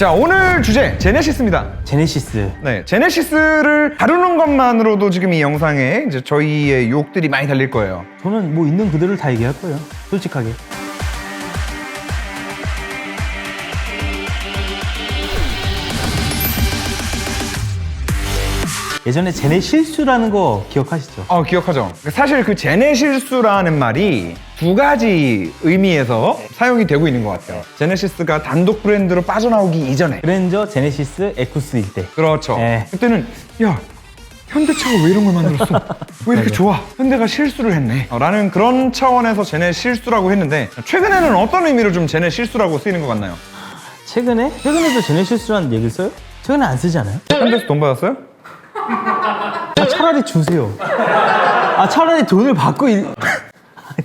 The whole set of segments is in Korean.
자, 오늘 주제 제네시스입니다. 제네시스. 네, 제네시스를 다루는 것만으로도 지금 이 영상에 이제 저희의 유혹들이 많이 달릴 거예요. 저는 뭐 있는 그대로 다 얘기할 거예요. 솔직하게. 예전에 제네실수라는 거 기억하시죠? 기억하죠. 사실 그 제네실수라는 말이 두 가지 의미에서 사용이 되고 있는 것 같아요. 제네시스가 단독 브랜드로 빠져나오기 이전에. 그랜저, 제네시스, 에쿠스일 때. 그렇죠. 네. 그때는 야, 현대차가 왜 이런 걸 만들었어? 왜 이렇게 좋아? 현대가 실수를 했네. 라는 그런 차원에서 제네실수라고 했는데, 최근에는 어떤 의미로 좀 제네실수라고 쓰이는 것 같나요? 최근에도 제네실수라는 얘기를 써요? 최근에 안 쓰지 않아요? 현대에서 돈 받았어요? 차라리 주세요. 차라리 돈을 받고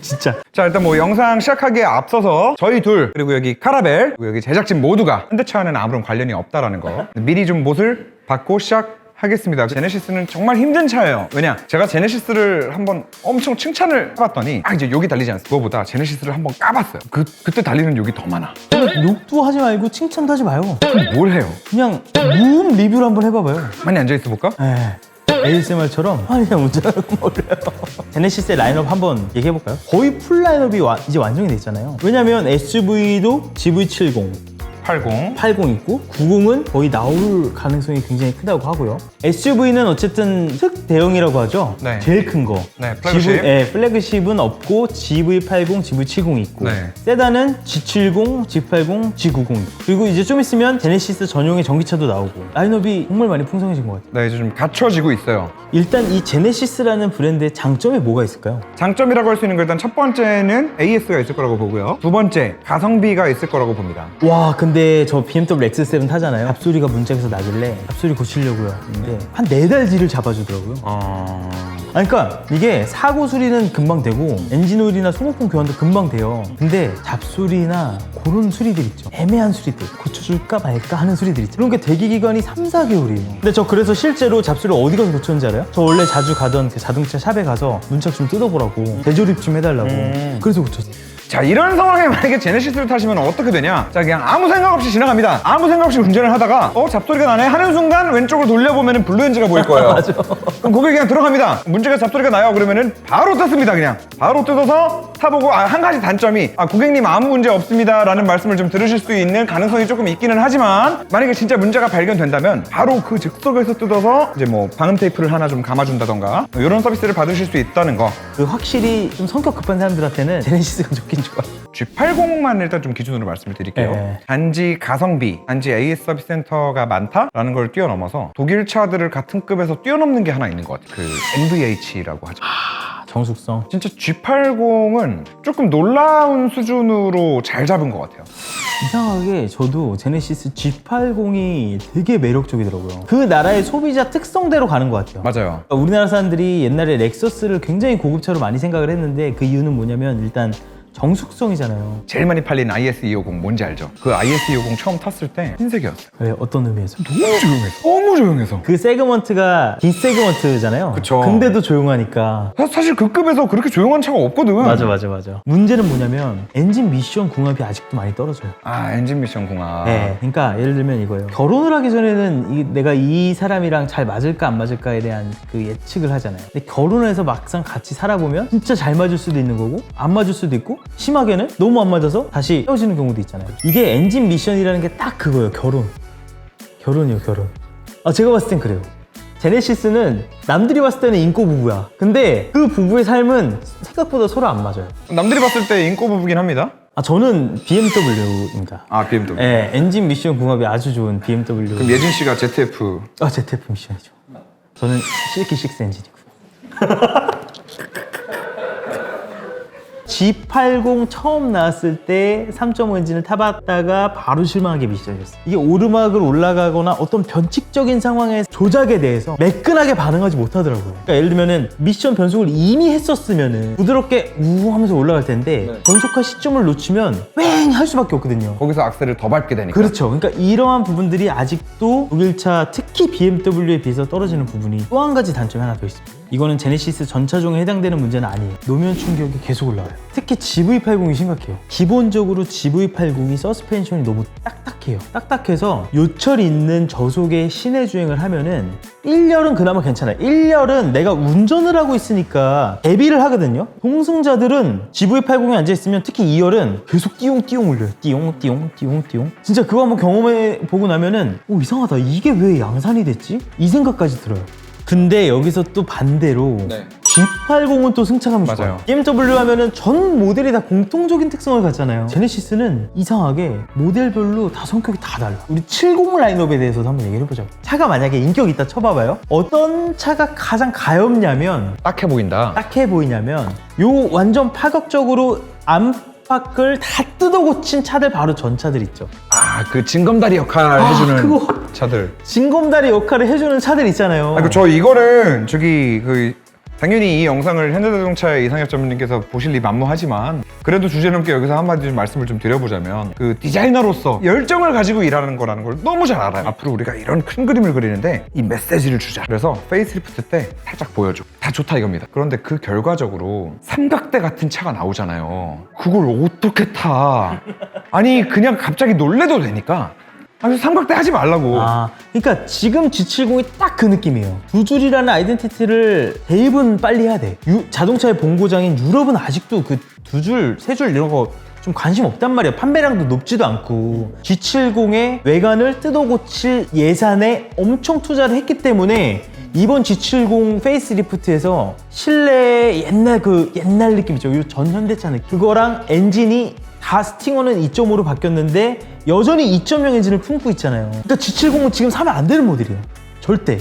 진짜. 자, 일단 뭐 영상 시작하기에 앞서서 저희 둘, 그리고 여기 카라벨, 그리고 여기 제작진 모두가 현대차와는 아무런 관련이 없다라는 거 미리 좀 못을 받고 시작하겠습니다. 제네시스는 정말 힘든 차예요. 왜냐? 제가 제네시스를 한번 엄청 칭찬을 해봤더니 이제 욕이 달리지 않습니다. 그거보다 제네시스를 한번 까봤어요. 그때 달리는 욕이 더 많아. 욕도 하지 말고 칭찬도 하지 마요. 그럼 뭘 해요? 그냥 무음 리뷰를 한번 해봐봐요. 많이 앉아있어 볼까? ASMR처럼 그냥 운전하고 몰라요. 제네시스의 라인업 한번 얘기해볼까요? 거의 풀 라인업이 이제 완성이 됐잖아요. 왜냐면 SUV도 GV70, 80 있고 90은 거의 나올 가능성이 굉장히 크다고 하고요. SUV는 어쨌든 특 대형이라고 하죠. 네. 제일 큰 거. 네, 플래그십. 플래그십은 없고 GV80, GV70이 있고 네. 세단은 G70, G80, G90 있고 그리고 이제 좀 있으면 제네시스 전용의 전기차도 나오고 라인업이 정말 많이 풍성해진 것 같아요. 네, 이제 좀 갖춰지고 있어요. 일단 이 제네시스라는 브랜드의 장점이 뭐가 있을까요? 장점이라고 할 수 있는 거 일단 첫 번째는 AS가 있을 거라고 보고요. 두 번째, 가성비가 있을 거라고 봅니다. 와 근데 저 BMW X7 타잖아요. 앞소리가 문짝에서 나길래 앞소리 고치려고요. 근데 한 4달 뒤를 잡아주더라고요. 그러니까 이게 사고 수리는 금방 되고 엔진 오일이나 소모품 교환도 금방 돼요. 근데 잡소리나 그런 수리들 있죠. 애매한 수리들 고쳐줄까 말까 하는 수리들 있죠. 그런 게 대기 기간이 3, 4개월이에요. 근데 저 그래서 실제로 잡소리를 어디 가서 고쳤는지 알아요? 저 원래 자주 가던 그 자동차 샵에 가서 문짝 좀 뜯어보라고 재조립 좀 해달라고 그래서 고쳤어요. 자, 이런 상황에 만약에 제네시스를 타시면 어떻게 되냐? 자, 그냥 아무 생각 없이 지나갑니다. 아무 생각 없이 운전을 하다가 잡소리가 나네 하는 순간 왼쪽을 돌려보면 블루엔즈가 보일 거예요. 맞아. 그럼 거기 그냥 들어갑니다. 문제가 잡소리가 나요. 그러면은 바로 뜯습니다. 그냥 바로 뜯어서 타보고 한 가지 단점이 고객님 아무 문제 없습니다 라는 말씀을 좀 들으실 수 있는 가능성이 조금 있기는 하지만 만약에 진짜 문제가 발견된다면 바로 그 즉석에서 뜯어서 이제 뭐 방음 테이프를 하나 좀 감아준다던가 이런 서비스를 받으실 수 있다는 거. 확실히 좀 성격 급한 사람들한테는 제네시스가 좋긴 좋아요. G80만 일단 좀 기준으로 말씀을 드릴게요. 네. 단지 가성비, 단지 AS 서비스 센터가 많다라는 걸 뛰어넘어서 독일 차들을 같은 급에서 뛰어넘는 게 하나 있는 것 같아요. 그 NVH라고 하죠. 정숙성. 진짜 G80은 조금 놀라운 수준으로 잘 잡은 것 같아요. 이상하게 저도 제네시스 G80이 되게 매력적이더라고요. 그 나라의 소비자 특성대로 가는 것 같아요. 맞아요. 우리나라 사람들이 옛날에 렉서스를 굉장히 고급차로 많이 생각을 했는데 그 이유는 뭐냐면 일단 정숙성이잖아요. 제일 많이 팔린 IS250 뭔지 알죠? 그 IS250 처음 탔을 때 흰색이었어요. 왜 어떤 의미에서? 너무 조용해서. 너무 조용해서. 그 세그먼트가 디세그먼트잖아요. 그쵸. 근데도 조용하니까. 사실 그 급에서 그렇게 조용한 차가 없거든. 맞아. 문제는 뭐냐면 엔진 미션 궁합이 아직도 많이 떨어져요. 엔진 미션 궁합. 네, 그러니까 예를 들면 이거예요. 결혼을 하기 전에는 내가 이 사람이랑 잘 맞을까 안 맞을까에 대한 그 예측을 하잖아요. 근데 결혼을 해서 막상 같이 살아보면 진짜 잘 맞을 수도 있는 거고 안 맞을 수도 있고 심하게는 너무 안 맞아서 다시 헤어지는 경우도 있잖아요. 이게 엔진 미션이라는 게 딱 그거예요. 결혼이요. 제가 봤을 땐 그래요. 제네시스는 남들이 봤을 때는 인꼬 부부야. 근데 그 부부의 삶은 생각보다 서로 안 맞아요. 남들이 봤을 때 인꼬 부부긴 합니다. 저는 BMW입니다. BMW. 네, 엔진 미션 궁합이 아주 좋은 BMW. 그럼 예진 씨가 ZF. ZF 미션이죠. 저는 실키 6 엔진이고. G80 처음 나왔을 때 3.5 엔진을 타봤다가 바로 실망하게 미션이었어요. 이게 오르막을 올라가거나 어떤 변칙적인 상황에서 조작에 대해서 매끈하게 반응하지 못하더라고요. 그러니까 예를 들면은 미션 변속을 이미 했었으면은 부드럽게 우 하면서 올라갈 텐데 변속할 시점을 놓치면 뺑 할 수밖에 없거든요. 거기서 악셀을 더 밟게 되니까. 그렇죠. 그러니까 이러한 부분들이 아직도 독일차, 특히 BMW에 비해서 떨어지는 부분이 또 한 가지 단점이 하나 더 있습니다. 이거는 제네시스 전차종에 해당되는 문제는 아니에요. 노면 충격이 계속 올라와요. 특히 GV80이 심각해요. 기본적으로 GV80이 서스펜션이 너무 딱딱해요. 딱딱해서 요철 있는 저속의 시내 주행을 하면은 1열은 그나마 괜찮아요. 1열은 내가 운전을 하고 있으니까 대비를 하거든요. 동승자들은 GV80에 앉아있으면 특히 2열은 계속 띠용띠용 울려요. 띠용띠용. 진짜 그거 한번 경험해 보고 나면은 오, 이상하다. 이게 왜 양산이 됐지? 이 생각까지 들어요. 근데 여기서 또 반대로 G80은 또 승차감이 맞아요. 좋아요. BMW 하면은 전 모델이 다 공통적인 특성을 갖잖아요. 제네시스는 이상하게 모델별로 다 성격이 다 달라. 우리 70 라인업에 대해서도 한번 얘기를 해보자고. 차가 만약에 인격이 있다 쳐봐봐요. 어떤 차가 가장 가엽냐면, 딱해 보인다. 딱해 보이냐면 요 완전 파격적으로 안팎을 다 뜯어 고친 차들, 바로 전차들 있죠. 아, 그 징검다리 역할을 해주는 그거. 차들. 징검다리 역할을 해주는 차들 있잖아요. 저 이거는 저기 당연히 이 영상을 현대자동차의 이상엽 전문님께서 보실 리 만무하지만 그래도 주제넘게 여기서 한마디 좀 말씀을 좀 드려보자면 그 디자이너로서 열정을 가지고 일하는 거라는 걸 너무 잘 알아요. 앞으로 우리가 이런 큰 그림을 그리는데 이 메시지를 주자. 그래서 페이스리프트 때 살짝 보여줘. 다 좋다 이겁니다. 그런데 그 결과적으로 삼각대 같은 차가 나오잖아요. 그걸 어떻게 타? 아니 그냥 갑자기 놀래도 되니까 아니 삼각대 하지 말라고. 그러니까 지금 G70이 딱 그 느낌이에요. 두 줄이라는 아이덴티티를 대입은 빨리 해야 돼. 자동차의 본고장인 유럽은 아직도 그 두 줄, 세 줄 이런 거 좀 관심 없단 말이야. 판매량도 높지도 않고. G70의 외관을 뜯어 고칠 예산에 엄청 투자를 했기 때문에 이번 G70 페이스리프트에서 실내 옛날 느낌 있죠. 이 전현대차 느낌. 그거랑 엔진이 다 스팅어는 2.5로 바뀌었는데 여전히 2.0 엔진을 품고 있잖아요. 그러니까 G70은 지금 사면 안 되는 모델이에요. 절대.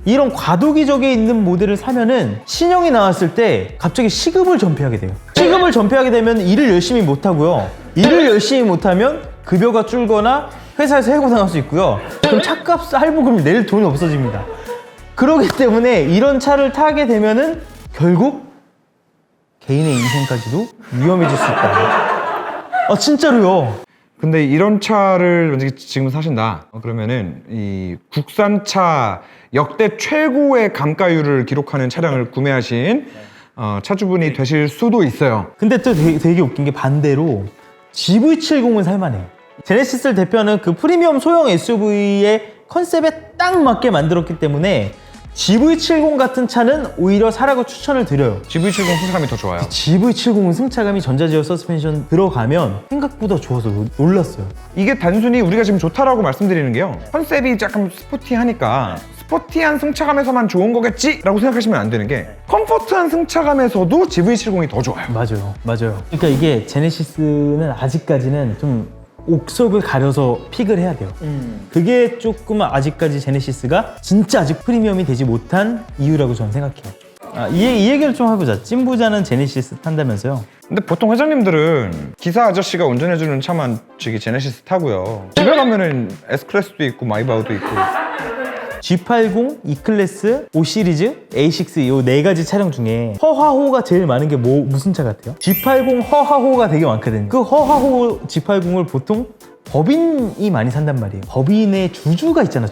이런 과도기적에 있는 모델을 사면은 신형이 나왔을 때 갑자기 시급을 전폐하게 돼요. 시급을 전폐하게 되면 일을 열심히 못 하고요. 일을 열심히 못하면 급여가 줄거나 회사에서 해고당할 수 있고요. 그럼 차값 할부금을 낼 돈이 없어집니다. 그렇기 때문에 이런 차를 타게 되면은 결국 개인의 인생까지도 위험해질 수 있다. 진짜로요. 근데 이런 차를 만약에 지금 사신다 그러면은 이 국산차 역대 최고의 감가율을 기록하는 차량을 구매하신 차주분이 되실 수도 있어요. 근데 또 되게 웃긴 게 반대로 GV70은 살만해요. 제네시스를 대표하는 그 프리미엄 소형 SUV의 컨셉에 딱 맞게 만들었기 때문에 GV70 같은 차는 오히려 사라고 추천을 드려요. GV70 승차감이 더 좋아요. GV70은 승차감이 전자제어 서스펜션 들어가면 생각보다 좋아서 놀랐어요. 이게 단순히 우리가 지금 좋다라고 말씀드리는 게요. 컨셉이 약간 스포티하니까 스포티한 승차감에서만 좋은 거겠지? 라고 생각하시면 안 되는 게 컴포트한 승차감에서도 GV70이 더 좋아요. 맞아요. 그러니까 이게 제네시스는 아직까지는 좀 옥석을 가려서 픽을 해야 돼요. 그게 조금 아직까지 제네시스가 진짜 아직 프리미엄이 되지 못한 이유라고 저는 생각해요. 이 얘기를 좀 해보자. 찐부자는 제네시스 탄다면서요? 근데 보통 회장님들은 기사 아저씨가 운전해주는 차만 저기 제네시스 타고요. 집에 가면은 S클래스도 있고 마이바흐도 있고. G80, E클래스, 5시리즈, A6 이 네 가지 차량 중에 허하호가 제일 많은 게 무슨 차 같아요? G80 허하호가 되게 많거든요. 그 허하호 G80을 보통 법인이 많이 산단 말이에요. 법인의 주주가 있잖아,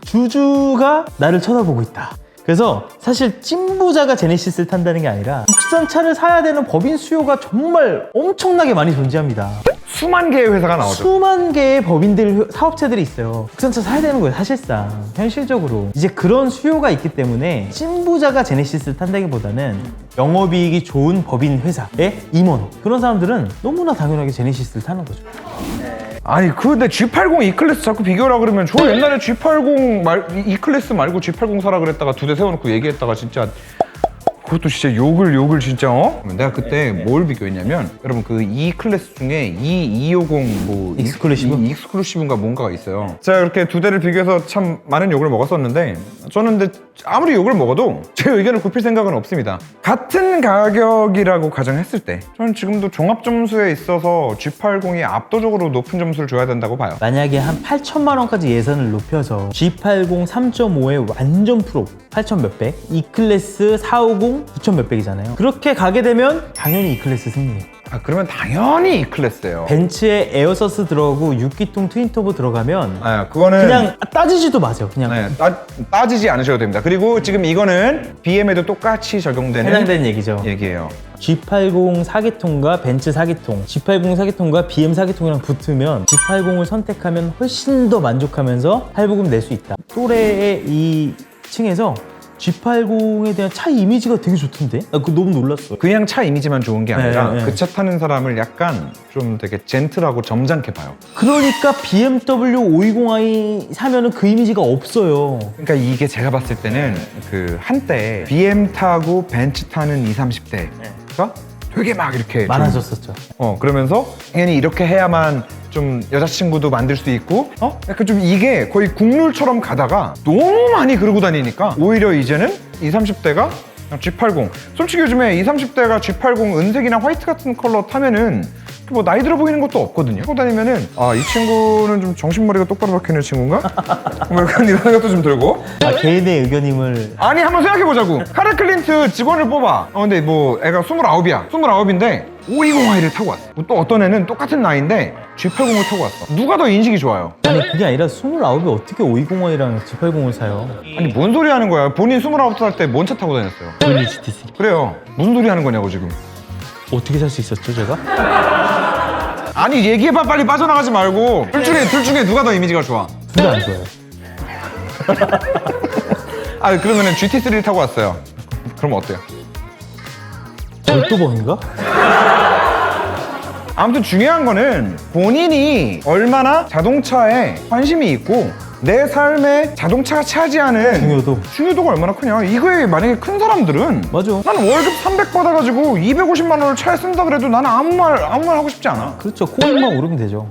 주주가 나를 쳐다보고 있다. 그래서 사실 찐부자가 제네시스를 탄다는 게 아니라 국산차를 사야 되는 법인 수요가 정말 엄청나게 많이 존재합니다. 수만 개의 회사가 나오죠. 수만 개의 법인들, 사업체들이 있어요. 국산차 사야 되는 거예요, 사실상. 현실적으로. 이제 그런 수요가 있기 때문에 찐부자가 제네시스를 탄다기보다는 영업이익이 좋은 법인 회사의 임원, 그런 사람들은 너무나 당연하게 제네시스를 타는 거죠. 아니 근데 G80 E클래스 자꾸 비교하라 그러면 저 옛날에 G80 E클래스 말고 G80 사라 그랬다가 두 대 세워놓고 얘기했다가 진짜 그것도 진짜 욕을 진짜 내가 그때 뭘 비교했냐면 여러분 그 E 클래스 중에 E250 뭐 익스클루시브? 익스클루시브인가 뭔가가 있어요. 제가 이렇게 두 대를 비교해서 참 많은 욕을 먹었었는데 저는 근데 아무리 욕을 먹어도 제 의견을 굽힐 생각은 없습니다. 같은 가격이라고 가정했을 때 저는 지금도 종합 점수에 있어서 G80이 압도적으로 높은 점수를 줘야 된다고 봐요. 만약에 한 8천만 원까지 예산을 높여서 G80 3.5에 완전 프로 8천 몇백, E클래스 450 9천 몇백이잖아요. 그렇게 가게 되면 당연히 E클래스 승리예요. 아 그러면 당연히 E 클래스예요. 벤츠에 에어서스 들어가고 6기통 트윈터보 들어가면 아 그거는 그냥 따지지도 마세요. 그냥 네, 따지지 않으셔도 됩니다. 그리고 지금 이거는 BM에도 똑같이 적용되는 해당되는 얘기죠. 얘기예요. G80 4기통과 벤츠 4기통, G80 4기통과 BM 4기통이랑 붙으면 G80을 선택하면 훨씬 더 만족하면서 할부금 낼 수 있다. 또래의 이 층에서 G80에 대한 차 이미지가 되게 좋던데? 나 그거 너무 놀랐어. 그냥 차 이미지만 좋은 게 아니라 네, 네. 그 차 타는 사람을 약간 좀 되게 젠틀하고 점잖게 봐요. 그러니까 BMW 520i 사면은 그 이미지가 없어요. 그러니까 이게 제가 봤을 때는 그 한때 BM 타고 벤츠 타는 20, 30대가 되게 막 이렇게 좀 많아졌었죠. 그러면서 당연히 이렇게 해야만 좀 여자친구도 만들 수 있고 약간 좀 이게 거의 국룰처럼 가다가 너무 많이 그러고 다니니까 오히려 이제는 20, 30대가 G80 솔직히 요즘에 20, 30대가 G80 은색이나 화이트 같은 컬러 타면은 뭐 나이 들어 보이는 것도 없거든요. 타고 다니면은 아 이 친구는 좀 정신머리가 똑바로 박혀있는 친구인가? 뭐 약간 이런 생각도 좀 들고 개인의 의견임을. 아니 한번 생각해보자고. 카르 클린트 직원을 뽑아. 근데 뭐 애가 29이야. 29인데 520i를 타고 왔어. 또 어떤 애는 똑같은 나이인데 G80을 타고 왔어. 누가 더 인식이 좋아요? 아니 그게 아니라 29이 어떻게 520i랑 G80을 사요? 아니 뭔 소리 하는 거야? 본인 29살 때 뭔 차 타고 다녔어요? 본인 GT3 그래요. 무슨 소리 하는 거냐고 지금. 어떻게 살 수 있었죠 제가? 아니 얘기해봐. 빨리 빠져나가지 말고. 둘 중에 누가 더 이미지가 좋아? 둘 다 안 좋아요. 아 그러면은 GT3를 타고 왔어요. 그럼 어때요? 절도범인가? 아무튼 중요한 거는 본인이 얼마나 자동차에 관심이 있고 내 삶에 자동차가 차지하는 중요도가 얼마나 크냐. 이거에 만약에 큰 사람들은 맞아. 나는 월급 300 받아가지고 250만 원을 차에 쓴다 그래도 나는 아무 말 하고 싶지 않아. 그렇죠. 코인만 오르면 되죠.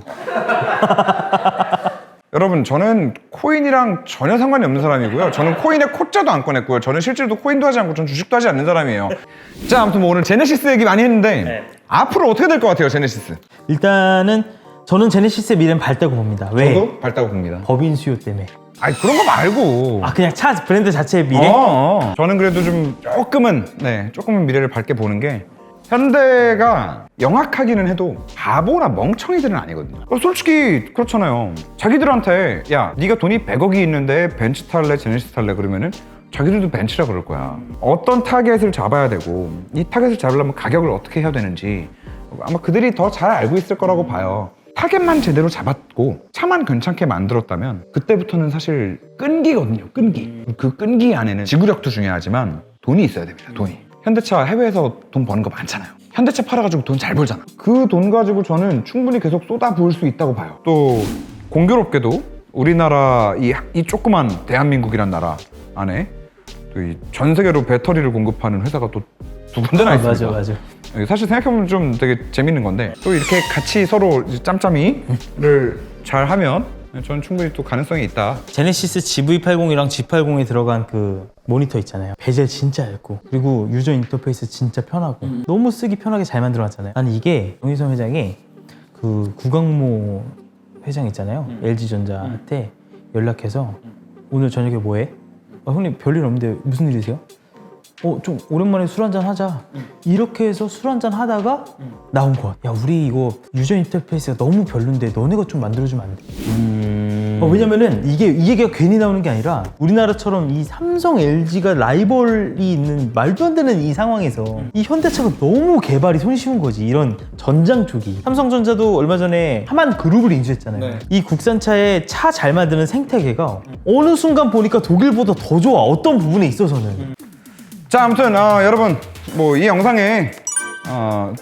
여러분 저는 코인이랑 전혀 상관이 없는 사람이고요. 저는 코인에 코자도 안 꺼냈고요. 저는 실제로도 코인도 하지 않고 전 주식도 하지 않는 사람이에요. 자 아무튼 뭐 오늘 제네시스 얘기 많이 했는데 앞으로 어떻게 될 것 같아요 제네시스? 일단은 저는 제네시스의 미래는 밝다고 봅니다. 왜? 저도 밝다고 봅니다. 법인 수요 때문에. 아니 그런 거 말고 아 그냥 차 브랜드 자체의 미래? 저는 그래도 좀 조금은 미래를 밝게 보는 게 현대가 영악하기는 해도 바보나 멍청이들은 아니거든요. 솔직히 그렇잖아요. 자기들한테 야 네가 돈이 100억이 있는데 벤츠 탈래 제네시스 탈래 그러면은 자기들도 벤츠라 그럴 거야. 어떤 타겟을 잡아야 되고 이 타겟을 잡으려면 가격을 어떻게 해야 되는지 아마 그들이 더 잘 알고 있을 거라고 봐요. 타겟만 제대로 잡았고 차만 괜찮게 만들었다면 그때부터는 사실 끈기거든요. 끈기. 그 끈기 안에는 지구력도 중요하지만 돈이 있어야 됩니다. 돈이. 현대차 해외에서 돈 버는 거 많잖아요. 현대차 팔아가지고 돈 잘 벌잖아. 그 돈 가지고 저는 충분히 계속 쏟아부을 수 있다고 봐요. 또 공교롭게도 우리나라 이 조그만 대한민국이란 나라 안에 또 이 전 세계로 배터리를 공급하는 회사가 또 두 군데나 있습니다. 맞아. 사실 생각해보면 좀 되게 재밌는 건데 또 이렇게 같이 서로 짬짬이를 잘 하면 저는 충분히 또 가능성이 있다. 제네시스 GV80이랑 G80에 들어간 그 모니터 있잖아요. 베젤 진짜 얇고 그리고 유저 인터페이스 진짜 편하고 너무 쓰기 편하게 잘 만들어놨잖아요. 나는 이게 정희성 회장이 그 구광모 회장 있잖아요. LG전자한테 연락해서 오늘 저녁에 뭐해? 형님 별일 없는데 무슨 일이세요? 좀 오랜만에 술 한잔 하자. 이렇게 해서 술 한잔 하다가 나온 거야. 야 우리 이거 유저 인터페이스가 너무 별론데 너네가 좀 만들어주면 안 돼? 왜냐면은 이 얘기가 괜히 나오는 게 아니라 우리나라처럼 이 삼성, LG가 라이벌이 있는 말도 안 되는 이 상황에서 이 현대차가 너무 개발이 손쉬운 거지. 이런 전장 쪽이. 삼성전자도 얼마 전에 하만 그룹을 인수했잖아요. 네. 이 국산차에 차 잘 만드는 생태계가 어느 순간 보니까 독일보다 더 좋아. 어떤 부분에 있어서는. 자 아무튼 여러분 뭐 이 영상에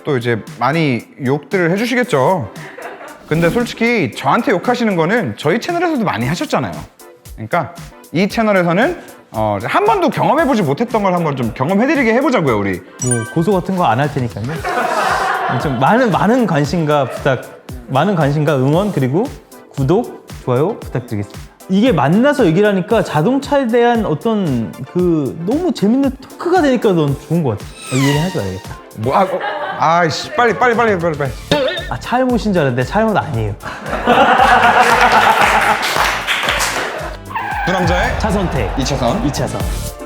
또 이제 많이 욕들을 해주시겠죠. 근데 솔직히 저한테 욕하시는 거는 저희 채널에서도 많이 하셨잖아요. 그러니까 이 채널에서는 한 번도 경험해보지 못했던 걸 한번 좀 경험해드리게 해보자고요, 우리. 뭐 고소 같은 거 안 할 테니까요. 좀 많은 관심과 많은 관심과 응원 그리고 구독, 좋아요 부탁드리겠습니다. 이게 만나서 얘기를 하니까 자동차에 대한 어떤 그 너무 재밌는 토크가 되니까 넌 좋은 것 같아. 이 얘기 하지 말아야겠다. 뭐, 아이씨, 빨리. 아, 차일못인 줄 알았는데 차일못 아니에요. 두 남자의 차 선택. 2차선. 2차선.